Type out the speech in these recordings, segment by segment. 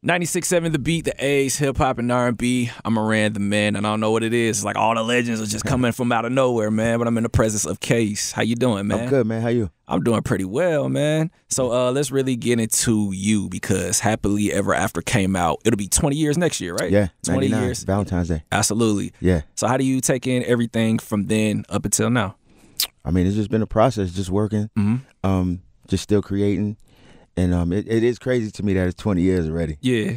96.7 The Beat, the A's, hip hop and R&B. I'm Moran Tha Man, and I don't know what it is. Like all the legends are just coming from out of nowhere, man. But I'm in the presence of Case. How you doing, man? I'm good, man. How you? I'm doing pretty well, man. So let's really get into you because Happily Ever After came out. It'll be 20 years next year, right? Yeah, 20 99, years. Valentine's Day. Absolutely. Yeah. So how do you take in everything from then up until now? I mean, it's just been a process, just working, just still creating. And it is crazy to me that it's 20 years already. Yeah.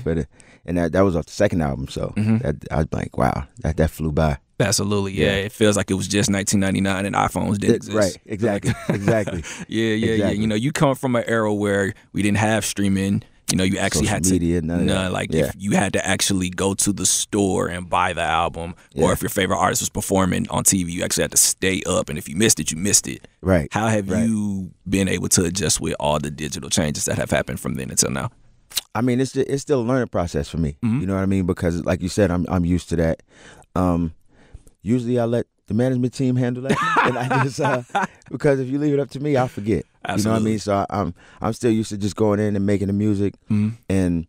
And that was off the second album, so I was like, wow, that flew by. Absolutely, yeah. It feels like it was just 1999 and iPhones didn't exist. Right, exactly, exactly. Yeah. Exactly. You know, you come from an era where we didn't have streaming. You know, you actually Social had to media, none of that. like Yeah. if you had to actually go to the store and buy the album, or if your favorite artist was performing on TV, you actually had to stay up, and if you missed it, you missed it. Right. How have you been able to adjust with all the digital changes that have happened from then until now? I mean, it's still a learning process for me. You know what I mean? Because like you said, I'm used to that. Usually I let the management team handle that, and I just because if you leave it up to me, I'll forget. Absolutely. You know what I mean? So I'm still used to just going in and making the music, and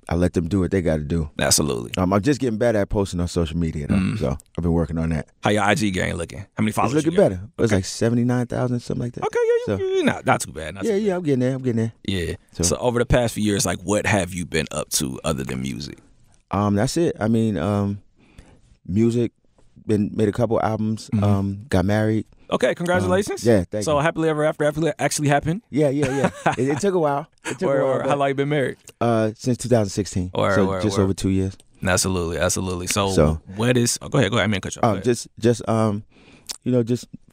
I let them do what they got to do. Absolutely. I'm just getting better at posting on social media, though, so I've been working on that. How your IG game looking? How many followers? It's looking you got? better. It's like 79,000, something like that. Okay, not too bad. Yeah, I'm getting there. Yeah. So over the past few years, like, what have you been up to other than music? That's it. I mean, music. Made a couple albums. Got married. Okay, congratulations. Yeah, thank you. So Happily Ever After actually happened? Yeah. It took a while. How long you been married? Since 2016. Just over 2 years. Absolutely. So what is? Oh, go ahead. I mean, cut you off. Just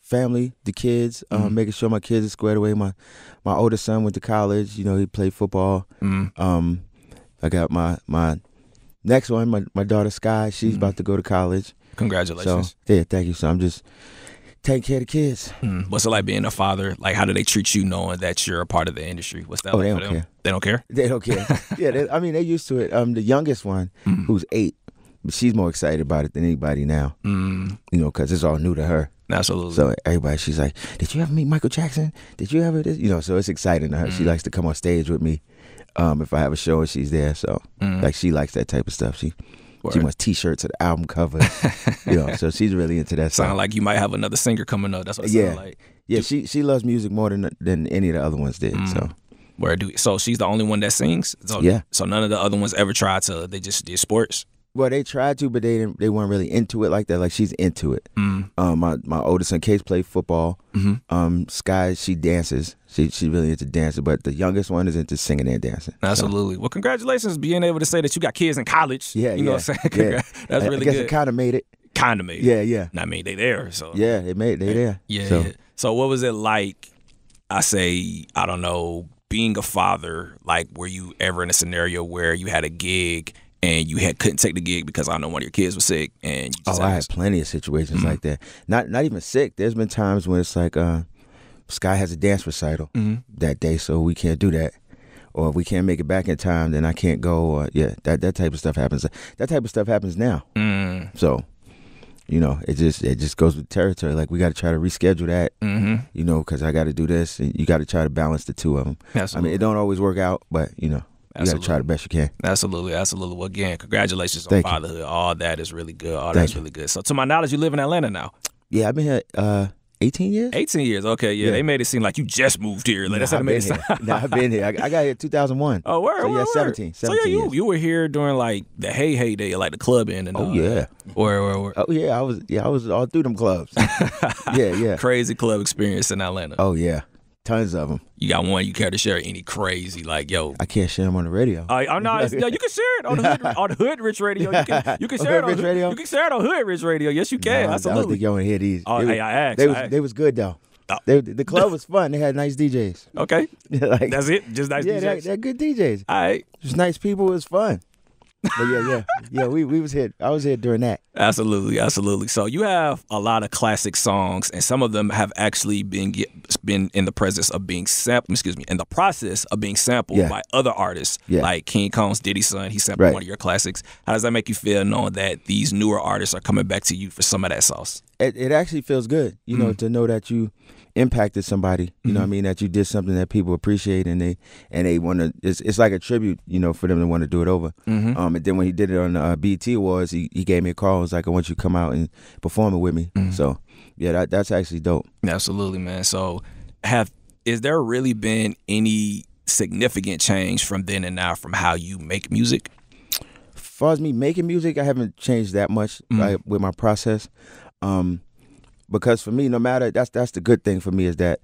family, the kids, making sure my kids are squared away. My oldest son went to college. You know, he played football. I got my next one, my daughter Sky. She's about to go to college. Congratulations. So, yeah, thank you. So I'm just taking care of the kids. What's it like being a father? Like, how do they treat you knowing that you're a part of the industry? What's that like they for don't them? care. They don't care? They don't care. Yeah, they're used to it. The youngest one, who's 8, but she's more excited about it than anybody now. You know, because it's all new to her. Absolutely. So everybody, she's like, did you ever meet Michael Jackson? Did you ever this? You know, so it's exciting to her. She likes to come on stage with me if I have a show and she's there. So, like, she likes that type of stuff. She wants T-shirts and album covers, you know. So she's really into that stuff. Sound like you might have another singer coming up. That's what it sounds like. Yeah, she loves music more than any of the other ones did. So she's the only one that sings. So none of the other ones ever tried to. They just did sports. Well, they tried to, but they weren't really into it like that. Like, she's into it. My oldest son Case played football. Sky, she dances. She's really into dancing, but the youngest one is into singing and dancing. Absolutely. Well, congratulations being able to say that you got kids in college. Yeah, you know what I'm saying? Yeah. That's really I guess good. it kind of made it. Yeah. I mean, they there. So yeah, they there. Yeah. So what was it like? I don't know, being a father. Like, were you ever in a scenario where you had a gig and you couldn't take the gig because I know one of your kids was sick? And you just I had plenty of situations like that. Not even sick. There's been times when it's like, Sky has a dance recital that day, so we can't do that. Or if we can't make it back in time, then I can't go. Or that type of stuff happens. That type of stuff happens now. So, you know, it just goes with territory. Like, we got to try to reschedule that. You know, because I got to do this, and you got to try to balance the two of them. Absolutely. I mean, it don't always work out, but you know. You got to try the best you can. Absolutely. Well, again, congratulations on fatherhood. You. All that is really good. That's really good. So, to my knowledge, you live in Atlanta now. Yeah, I've been here 18 years. 18 years. Okay, yeah. They made it seem like you just moved here. Like, that's how they made it sound. I've been here. I got here in 2001. Oh, word. So, word. 17 So, yeah, years. you were here during, like, the hey day, like the clubbing and Oh, yeah. Word. Oh, yeah. I was all through them clubs. Yeah. Crazy club experience in Atlanta. Oh, yeah. Tons of them. You got one you care to share? Any crazy, like, yo? I can't share them on the radio. No, you can share it on the Hood Rich Radio. You can share it on radio. You can share it on Hood Rich Radio. Yes, you can. No, absolutely. I don't think y'all want to hear these. Oh, I asked. They was good though. The club was fun. They had nice DJs. Okay, like, that's it. Just nice DJs. Yeah, they're good DJs. All right, just nice people. It was fun. But yeah. We was here. I was here during that. Absolutely. So you have a lot of classic songs, and some of them have actually been in the presence of being sampled. In the process of being sampled by other artists, like King Cone's Diddy's son. He sampled one of your classics. How does that make you feel, knowing that these newer artists are coming back to you for some of that sauce? It actually feels good, you know, to know that you impacted somebody, you know what I mean, that you did something that people appreciate and they want to, it's like a tribute, you know, for them to want to do it over. And then when he did it on the BET Awards, he gave me a call. It was like, I want you to come out and perform it with me. So yeah, that's actually dope. Absolutely, man. So is there really been any significant change from then and now from how you make music? As far as me making music, I haven't changed that much with my process. Because for me, no matter, that's the good thing for me, is that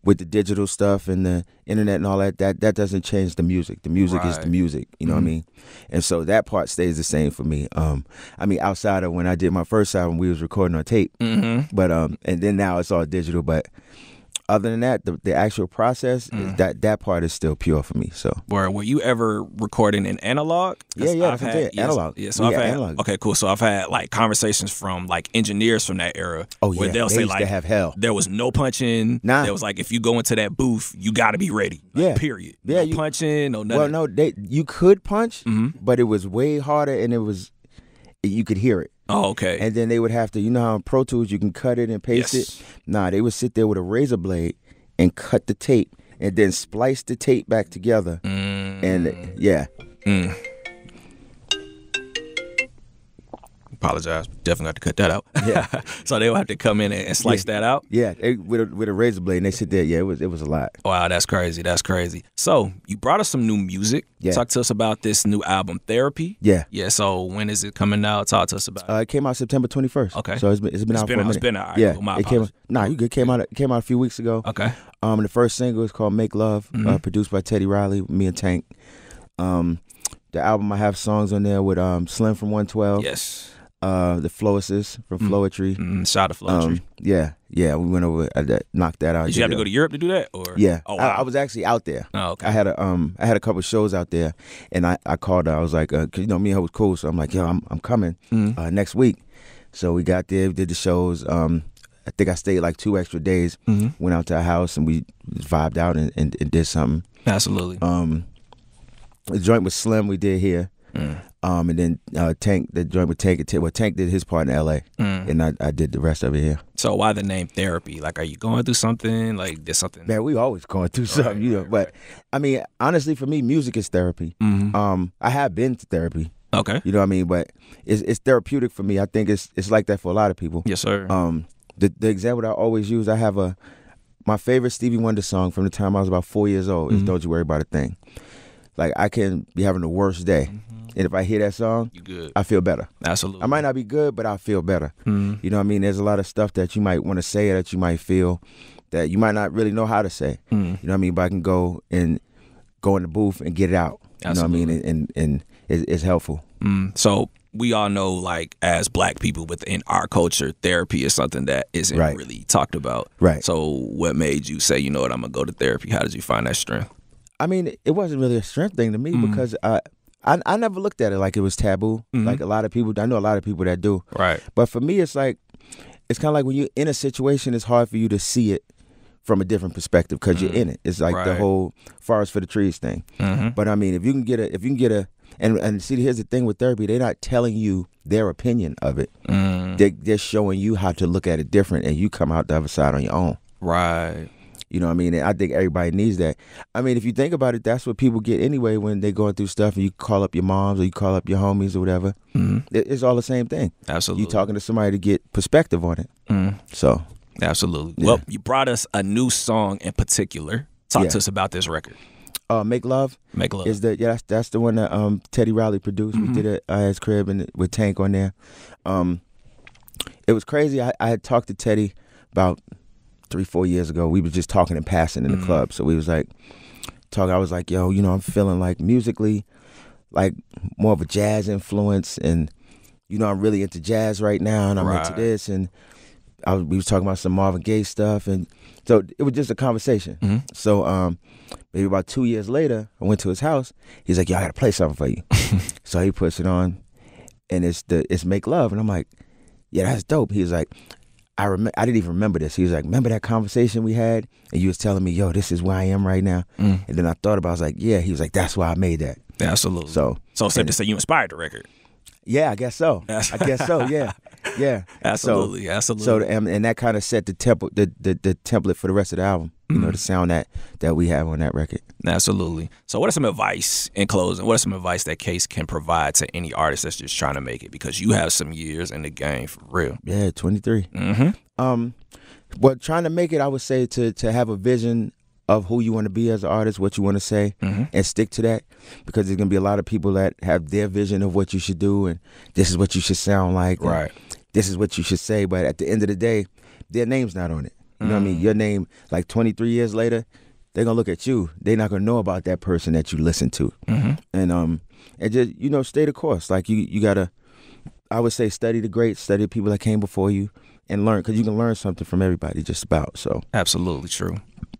with the digital stuff and the internet and all that doesn't change the music. The music is the music, you know what I mean? And so that part stays the same for me. I mean, outside of when I did my first album, we was recording on tape, but and then now it's all digital. But other than that, the actual process, that part is still pure for me. So, were you ever recording in analog? Yeah, I've had analog. Yeah, so I've had analog. Okay, cool. So I've had like conversations from like engineers from that era. Oh yeah, where they'll say like, have hell. There was no punching. Nah. There was like, if you go into that booth, you got to be ready. Like, period. Yeah, no punching, no nothing. Well, no, you could punch, but it was way harder, and you could hear it. Oh, okay. And then they would have to, you know how in Pro Tools you can cut it and paste it? Nah, they would sit there with a razor blade and cut the tape and then splice the tape back together. And yeah. Apologize. Definitely have to cut that out. Yeah. So they would have to come in and slice that out? Yeah, with a razor blade, and they sit there. Yeah, it was a lot. Wow, that's crazy. That's crazy. So you brought us some new music. Yeah. Talk to us about this new album, Therapy. Yeah. Yeah, so when is it coming out? Talk to us about it. It came out September 21st. Okay. So it's been out for a minute. It's been out. Yeah. Cool. My it came. Nah, you good. Came out a few weeks ago. Okay. The first single is called Make Love, produced by Teddy Riley, me and Tank. The album, I have songs on there with Slim from 112. Yes. The Flowists from Flowetry. Shout out to Flowetry. Yeah, we went over, knocked that out. Did you have to go to Europe to do that? Or? Yeah. Oh, wow. I was actually out there. Oh, okay. I had a couple shows out there, and I called her. I was like, 'cause, you know, me and her was cool, so I'm like, yo, I'm coming next week. So we got there, we did the shows. I think I stayed like 2 extra days. Went out to her house and we vibed out and did something. Absolutely. The joint with Slim we did here. And then Tank, the joint with Tank, Tank did his part in L.A. And I did the rest of it here. So why the name Therapy? Like, are you going through something? Like, did something? Man, we always going through something, you know. But I mean, honestly, for me, music is therapy. I have been to therapy. Okay. You know what I mean? But it's therapeutic for me. I think it's like that for a lot of people. Yes, sir. The example that I always use, I have my favorite Stevie Wonder song from the time I was about 4 years old is "Don't You Worry About a Thing." Like, I can be having the worst day, and if I hear that song, you good. I feel better. Absolutely. I might not be good, but I feel better. You know what I mean? There's a lot of stuff that you might want to say, or that you might feel that you might not really know how to say. You know what I mean? But I can go in the booth and get it out. Absolutely. You know what I mean? And it's helpful. So we all know, like, as Black people within our culture, therapy is something that isn't really talked about. Right. So what made you say, you know what, I'm going to go to therapy? How did you find that strength? I mean, it wasn't really a strength thing to me because I never looked at it like it was taboo. Like a lot of people, I know a lot of people that do. Right. But for me, it's like, it's kind of like when you're in a situation, it's hard for you to see it from a different perspective because you're in it. It's like the whole forest for the trees thing. But I mean, if you can get a, and see, here's the thing with therapy, they're not telling you their opinion of it. They're showing you how to look at it different, and you come out the other side on your own. Right. You know what I mean? And I think everybody needs that. I mean, if you think about it, that's what people get anyway when they're going through stuff and you call up your moms or you call up your homies or whatever. It's all the same thing. Absolutely. You're talking to somebody to get perspective on it. So. Absolutely. Yeah. Well, you brought us a new song in particular. Talk to us about this record. Make Love. Make Love. Is that's the one that Teddy Riley produced. We did it at his crib and with Tank on there. It was crazy. I had talked to Teddy about 3-4 years ago. We was just talking and passing in the club. So we was like talking. I was like, yo, you know, I'm feeling like musically like more of a jazz influence, and you know, I'm really into jazz right now, and I'm into this, and we was talking about some Marvin Gaye stuff, and so it was just a conversation. So maybe about 2 years later, I went to his house. He's like, yo, I gotta play something for you. So he puts it on, and it's Make Love, and I'm like, yeah, that's dope. He was like, I didn't even remember this. He was like, remember that conversation we had, and you was telling me, yo, this is where I am right now. And then I thought about it. I was like, yeah. He was like, that's why I made that. Absolutely. So safe to say you inspired the record. Yeah, I guess so. I guess so. Yeah. Yeah, absolutely, absolutely. So and that kind of set the template for the rest of the album. You know, the sound that we have on that record. Absolutely. So what are some advice in closing? What are some advice that Case can provide to any artist that's just trying to make it? Because you have some years in the game for real. Yeah, 23. But trying to make it, I would say to have a vision of who you want to be as an artist, what you want to say, and stick to that. Because there's going to be a lot of people that have their vision of what you should do, and this is what you should sound like. Right. This is what you should say. But at the end of the day, their name's not on it. You know what I mean? Your name, like 23 years later, they're going to look at you. They're not going to know about that person that you listen to. And just, you know, stay the course. Like, you got to, I would say, study the greats, study the people that came before you, and learn, because you can learn something from everybody just about. So absolutely true.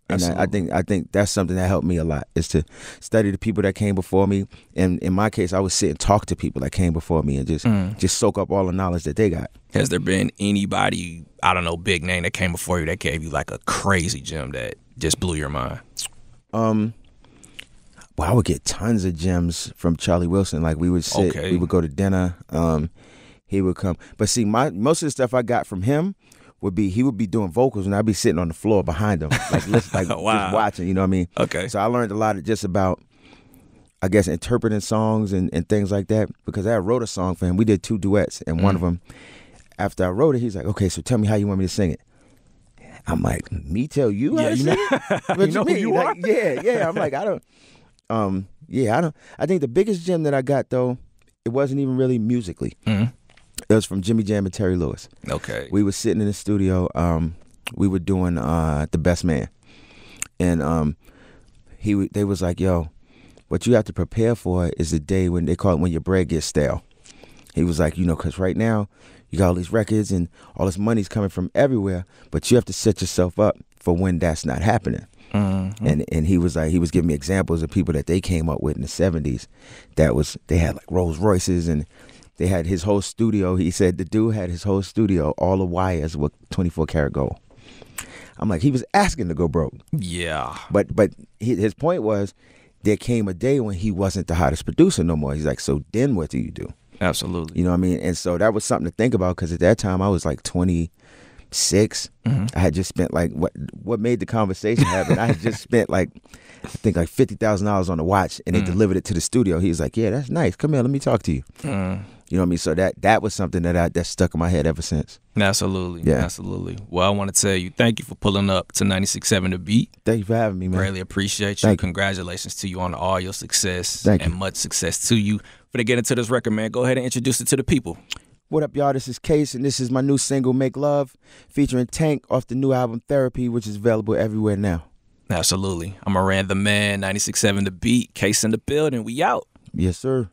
And I think that's something that helped me a lot, is to study the people that came before me. And in my case, I would sit and talk to people that came before me and just soak up all the knowledge that they got. Has there been anybody, I don't know, big name that came before you that gave you like a crazy gem that just blew your mind? Well, I would get tons of gems from Charlie Wilson. Like, we would sit, we would go to dinner. He would come. But see, most of the stuff I got from him he would be doing vocals, and I'd be sitting on the floor behind him, like just watching, you know what I mean? Okay. So I learned a lot of just about, I guess, interpreting songs and things like that, because I wrote a song for him. We did 2 duets, and one of them, after I wrote it, he's like, okay, so tell me how you want me to sing it. I'm like, me tell you how to sing it? What you mean? Like, yeah. I'm like, I don't. I think the biggest gem that I got, though, it wasn't even really musically. It was from Jimmy Jam and Terry Lewis. Okay. We were sitting in the studio. We were doing The Best Man, and they was like, "Yo, what you have to prepare for is the day when they call it when your bread gets stale." He was like, you know, because right now you got all these records and all this money's coming from everywhere, but you have to set yourself up for when that's not happening. And he was like, he was giving me examples of people that they came up with in the 70s. They had like Rolls Royces, and they had his whole studio. He said the dude had his whole studio, all the wires were 24 karat gold. I'm like, he was asking to go broke. Yeah. But his point was, there came a day when he wasn't the hottest producer no more. He's like, so then what do you do? Absolutely. You know what I mean? And so that was something to think about, because at that time I was like 26. I had just spent like, what made the conversation happen? I had just spent like, I think like $50,000 on a watch, and they delivered it to the studio. He was like, yeah, that's nice. Come here, let me talk to you. You know what I mean? So that was something that stuck in my head ever since. Absolutely. Yeah. Absolutely. Well, I want to tell you, thank you for pulling up to 96.7 The Beat. Thank you for having me, man. Really appreciate you. Congratulations to you on all your success. And much success to you. For to get into this record, man, go ahead and introduce it to the people. What up, y'all? This is Case, and this is my new single, Make Love, featuring Tank off the new album Therapy, which is available everywhere now. Absolutely. I'm Moran Tha Man, 96.7 The Beat. Case in the building. We out. Yes, sir.